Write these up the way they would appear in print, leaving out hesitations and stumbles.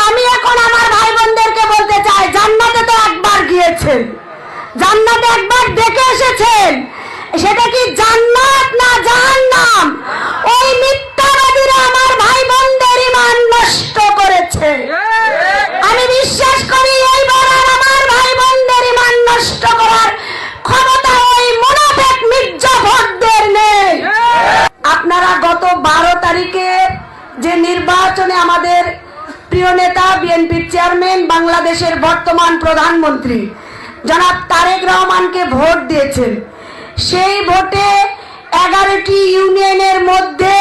আমি এখন আমার ভাই বোনদেরকে বলতে চাই, জান্নাতে তো একবার গিয়েছেন, জান্নাতে একবার দেখে এসেছেন, সেটা কি জান্নাত না জাহান্নাম? ওই মিথ্যাবাদীরা আমার ভাই বোনদের ঈমান নষ্ট করেছে। আমি বিশ্বাস করি এইবার আর আমার ভাই বোনদের ঈমান নষ্ট করার ক্ষমতা ওই মুনাফিক মির্জাফরদের নেই। আপনারা গত 12 তারিখে যে নির্বাচনে আমাদের প্রিয় নেতা বিএনপির চেয়ারম্যান, বাংলাদেশের বর্তমান প্রধানমন্ত্রী জনাব তারেক রহমানকে ভোট দিয়েছেন, সেই ভোটে 11টি ইউনিয়নের মধ্যে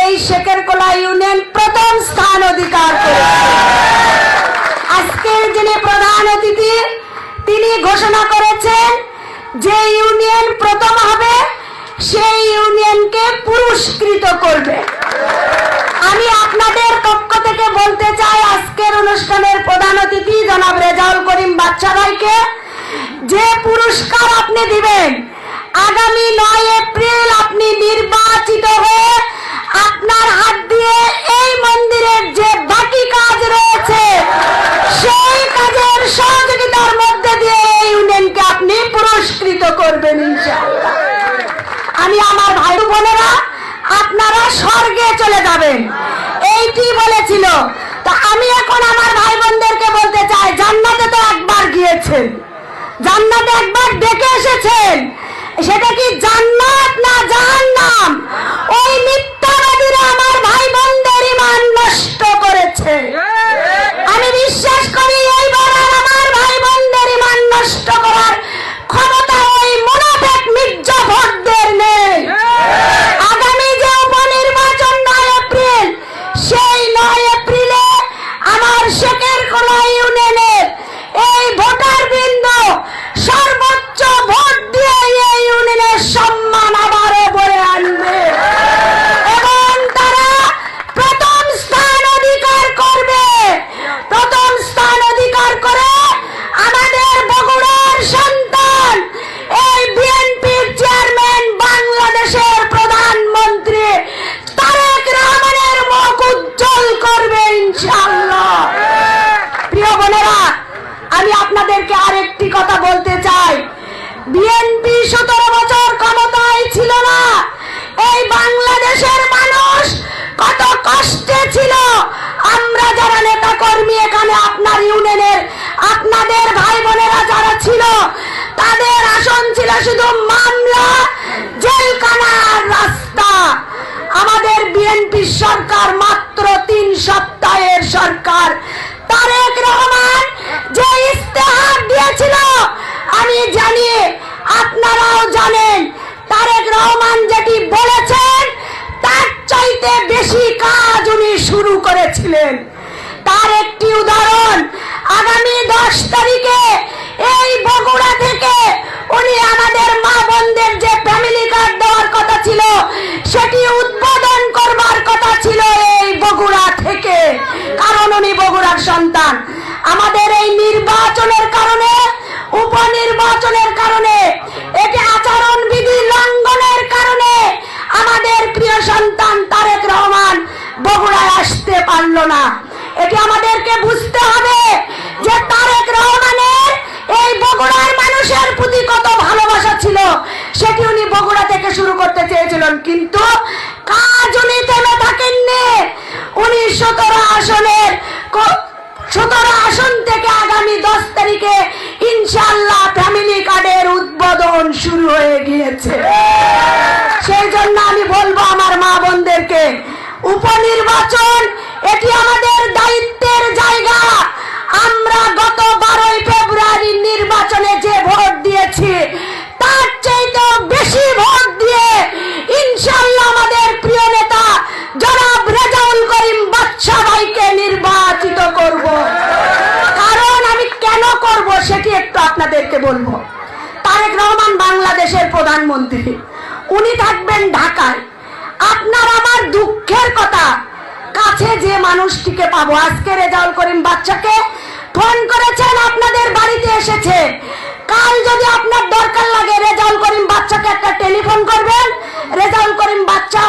এই শেখেরকোলা ইউনিয়ন প্রথম স্থান অধিকার করেছে। আজকের যিনি প্রধান অতিথি, তিনি ঘোষণা করেছেন যে ইউনিয়ন প্রথম হবে সেই ইউনিয়নকে পুরস্কৃত করবে। আমি আপনাদের পক্ষ থেকে বলতে চাই, আজকের অনুষ্ঠানের প্রধান অতিথি জনাব রেজাউল করিম বাচ্চা ভাইকে যে পুরস্কার আপনি দিবেন, আগামী 9 এপ্রিল আপনি নির্বাচিত হয়ে আপনার হাত দিয়ে এই মন্দিরের যে বাকি কাজ রয়েছে সেই কাজের সহযোগিতার মধ্যে দিয়ে এই ইউনিয়নকে আপনি পুরস্কৃত করবেন ইনশাআল্লাহ। আমি আমার ভাই বোনেরা, আপনারা স্বর্গে চলে যাবেন, এইটি বলেছিল। তো আমি এখন আমার ভাই বোনদেরকে বলতে চাই, জান্নাতে তো একবার গিয়েছেন, জান্নাতে একবার দেখে এসেছেন, সেটা কি জান্নাত না জাহান্নাম? ওই মিথ্যাবাদীরা আমার ভাই বোনদের ঈমান নষ্ট করেছে। আমি বিশ্বাস করি এইবার আর আমার ভাই বোনদের ঈমান নষ্ট করার ক্ষমতা ওই মুনাফিক মির্জাফরদের নেই। আগামী যে উপনির্বাচন 9 এপ্রিল, সেই 9 এপ্রিলে আমার শেখেরকোলা ইউনিয়নের এই ভোটার বৃন্দ সর্বোচ্চ ভোট দিয়ে এই ইউনিয়নের সম্মান আবারও বয়ে আনবে এবং তারা প্রথম স্থান অধিকার করবে। প্রথম স্থান অধিকার করে আমাদের বগুড়ার সন্তান, এই বিএনপির চেয়ারম্যান, বাংলাদেশের প্রধানমন্ত্রী তারেক রহমানের মুখ উজ্জ্বল করবে ইনশাআল্লাহ। প্রিয় বোনেরা, আমি আপনাদেরকে আরেকটি কথা বলতে চাই, বিএনপি 17 বছর ক্ষমতায় ছিল না। এই বাংলাদেশের মানুষ কত কষ্টে ছিল। আমরা যারা নেতা কর্মী এখানে আপনার ইউনিয়নের আপনাদের ভাই বোনেরা যারা ছিল, তাদের আসন ছিল শুধু মামলা, জেলখানা আর রাস্তা। আমাদের বিএনপি সরকার মাত্র 3 সপ্তাহের সরকার, তারেক রহমান যে ইস্তেহার দিয়েছিল আমি জানি, আপনারাও জানেন, তারেক রহমান যেটি বলেছেন তার চাইতে বেশি কাজ উনি শুরু করেছিলেন। তার একটি উদাহরণ, আগামী 10 তারিখে এই বগুড়া থেকে উনি আমাদের মা বোনদের যে ফ্যামিলি কার্ড দেওয়ার কথা ছিল সেটি উদ্বোধন করবার কথা ছিল এই বগুড়া থেকে, কারণ উনি বগুড়ার সন্তান। আমাদের এই নির্বাচনের কারণে, উপনির্বাচনের কারণে, এটি আচরণ বিধি লঙ্ঘনের কারণে আমাদের প্রিয় সন্তান তারেক রহমান বগুড়ায় আসতে পারল না। এটি আমাদেরকে বুঝতে হবে যে তারেক রহমানের এই বগুড়ার মানুষের প্রতি কত ভালোবাসা ছিল, সেটি উনি বগুড়া থেকে শুরু করতে চেয়েছিলেন, কিন্তু কাজ উনি থেমে থাকেননি। উনি 17 আসন থেকে আগামী 10 তারিখে ইনশাআল্লাহ ফ্যামিলি কার্ডের উদ্বোধন শুরু হয়ে গিয়েছে। সেই জন্য আমি বলবো আমার মা বোনদেরকে, উপনির্বাচন এটি আমাদের দায়িত্বের জায়গা। আমরা গত 12 ফেব্রুয়ারি নির্বাচনে যে ভোট দিয়েছি তার চাইতে বেশি ভোট দিয়ে ইনশাআল্লাহ আমাদের প্রিয় নেতা জনাব রেজাউল করিম বাচ্চা ভাইকে নির্বাচিত করব। কারণ আমি কেন করব সেটি একটু আপনাদেরকে বলবো। তারেক রহমান বাংলাদেশের প্রধানমন্ত্রী, উনি থাকবেন ঢাকায়। আপনার আমার দুঃখের কথা, কাছে যে মানুষটিকে পাবো, আজকে রেজাউল করিম বাচ্চাকে ফোন করেছেন, আপনাদের বাড়িতে এসেছে। কাল যদি আপনার দরকার লাগে রেজাউল করিম বাচ্চাকে একটা টেলিফোন করবেন, রেজাউল করিম বাচ্চা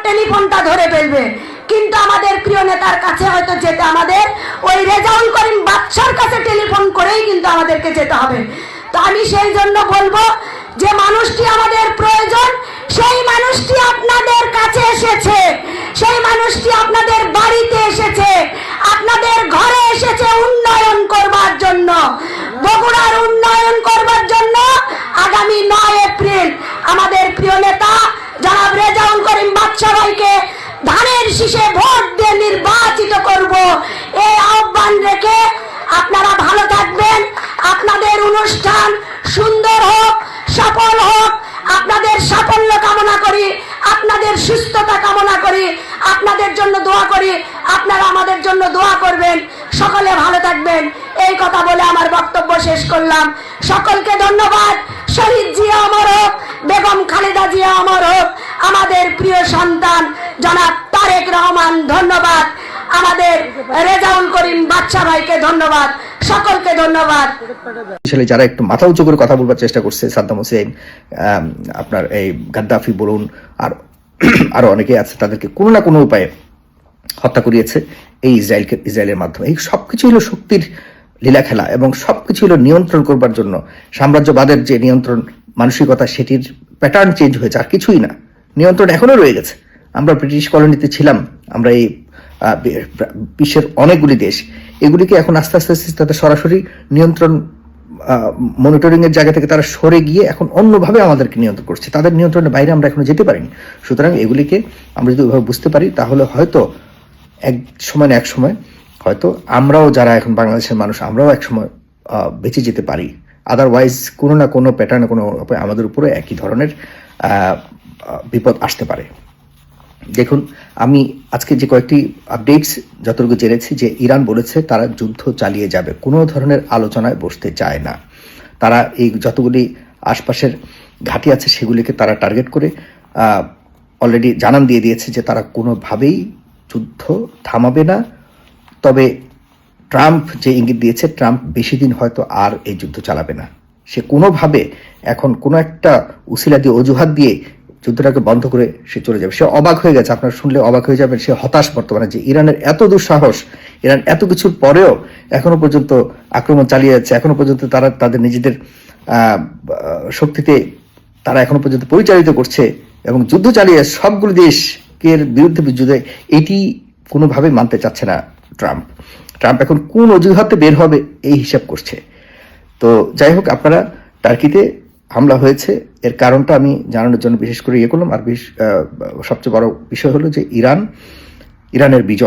টেলিফোনটা ধরে ফেলবে, কিন্তু আমাদের প্রিয় নেতার কাছে হয়তো যেতে আমাদের ওই রেজাউল করিম বাদশার কাছে টেলিফোন করেই কিন্তু আমাদেরকে যেতে হবে। তো আমি সেই জন্য বলবো যে মানুষটি আমাদের প্রয়োজন, সেই মানুষটি আপনাদের কাছে এসেছে, সেই মানুষটি আপনাদের বাড়িতে এসেছে, আপনাদের ঘরে এসেছে উন্নয়ন করবার জন্য, বগুড়ার উন্নয়ন করবার জন্য। আগামী 9 এপ্রিল আমাদের প্রিয় নেতা জনাব রেজাউল করিম বাদশা ভাইকে ধানের শীষে ভোট দিয়ে নির্বাচিত করব, এই আহ্বান রেখে আপনারা ভালো থাকবেন। আপনাদের অনুষ্ঠান সুন্দর হোক, সফল হোক, আপনাদের সাফল্য কামনা করি, আপনাদের সুস্থতা কামনা করি, আপনাদের জন্য দোয়া করি, আপনারা আমাদের জন্য দোয়া করবেন। সকলে ভালো থাকবেন, এই কথা বলে আমার বক্তব্য শেষ করলাম। সকলকে ধন্যবাদ। শহীদ জিয়া অমর হোক, বেগম খালেদা জিয়া অমর হোক, আমাদের প্রিয় সন্তান জনাব তারেক রহমান ধন্যবাদ, আমাদের রেজাউল করিম বাদশা ভাইকে ধন্যবাদ, সকলকে ধন্যবাদ। যারা একটু মাথা উঁচু করে কথা বলবার চেষ্টা করছে, সাদ্দাম হোসেন, আপনার এই গাদ্দাফি বলুন, আর আরো অনেকে আছে, তাদেরকে কোনো না কোনো উপায়ে হত্যা করিয়েছে এই ইসরায়েলের মাধ্যমে। এই সবকিছু হলো শক্তির লীলা খেলা, এবং সবকিছু হলো নিয়ন্ত্রণ করবার জন্য। সাম্রাজ্যবাদের যে নিয়ন্ত্রণ মানসিকতা, সেটির প্যাটার্ন চেঞ্জ হয়েছে, আর কিছুই না। নিয়ন্ত্রণ এখনো রয়ে গেছে। আমরা ব্রিটিশ কলোনিতে ছিলাম, আমরা এই বিশ্বের অনেকগুলি দেশ, এগুলিকে এখন আস্তে আস্তে তাদের সরাসরি নিয়ন্ত্রণ মনিটরিং এর জায়গা থেকে তারা সরে গিয়ে এখন অন্যভাবে আমাদেরকে নিয়ন্ত্রণ করছে। তাদের নিয়ন্ত্রণের বাইরে আমরা এখনো যেতে পারিনি। সুতরাং এগুলিকে আমরা যদি ওইভাবে বুঝতে পারি, তাহলে হয়তো এক সময় না এক সময় হয়তো আমরাও, যারা এখন বাংলাদেশের মানুষ, আমরাও এক সময় বেঁচে যেতে পারি। আদারওয়াইজ কোনো না কোনো প্যাটার্নে কোনো আমাদের উপরে একই ধরনের বিপদ আসতে পারে। দেখুন, আমি আজকে যে কয়েকটি আপডেটস যতটুকু জেনেছি, যে ইরান বলেছে তারা যুদ্ধ চালিয়ে যাবে, কোনো ধরনের আলোচনায় বসতে চায় না। তারা এই যতগুলি আশপাশের ঘাঁটি আছে সেগুলিকে তারা টার্গেট করে অলরেডি জানান দিয়ে দিয়েছে যে তারা কোনোভাবেই যুদ্ধ থামাবে না। তবে ট্রাম্প যে ইঙ্গিত দিয়েছে, ট্রাম্প বেশি দিন হয়তো আর এই যুদ্ধ চালাবে না। সে কোনোভাবে এখন কোনো একটা উসিলা দিয়ে, অজুহাত দিয়ে যুদ্ধটাকে বন্ধ করে সে চলে যাবে। সে অবাক হয়ে গেছে, আপনারা শুনলে অবাক হয়ে যাবেন। সে হতাশ বর্তমানে যে ইরানের এত দুঃসাহস, ইরান এত কিছুর পরেও এখনো পর্যন্ত আক্রমণ চালিয়ে যাচ্ছে, এখনো পর্যন্ত তারা তাদের নিজেদের শক্তিতে তারা এখনো পর্যন্ত পরিচালিত করছে এবং যুদ্ধ চালিয়ে সবগুলো দেশের বিরুদ্ধে যুদ্ধে, এটি কোনোভাবে মানতে চাচ্ছে না ট্রাম্প। ট্রাম্প এখন কোন অজুহাতে বের হবে এই হিসাব করছে। তো যাই হোক, আপনারা টার্কিতে হামলা হয়েছে, এর কারণটা আমি জানানোর জন্য বিশেষ করে করলাম। আর সবচেয়ে বড় বিষয় হলো যে ইরানের বিজয়।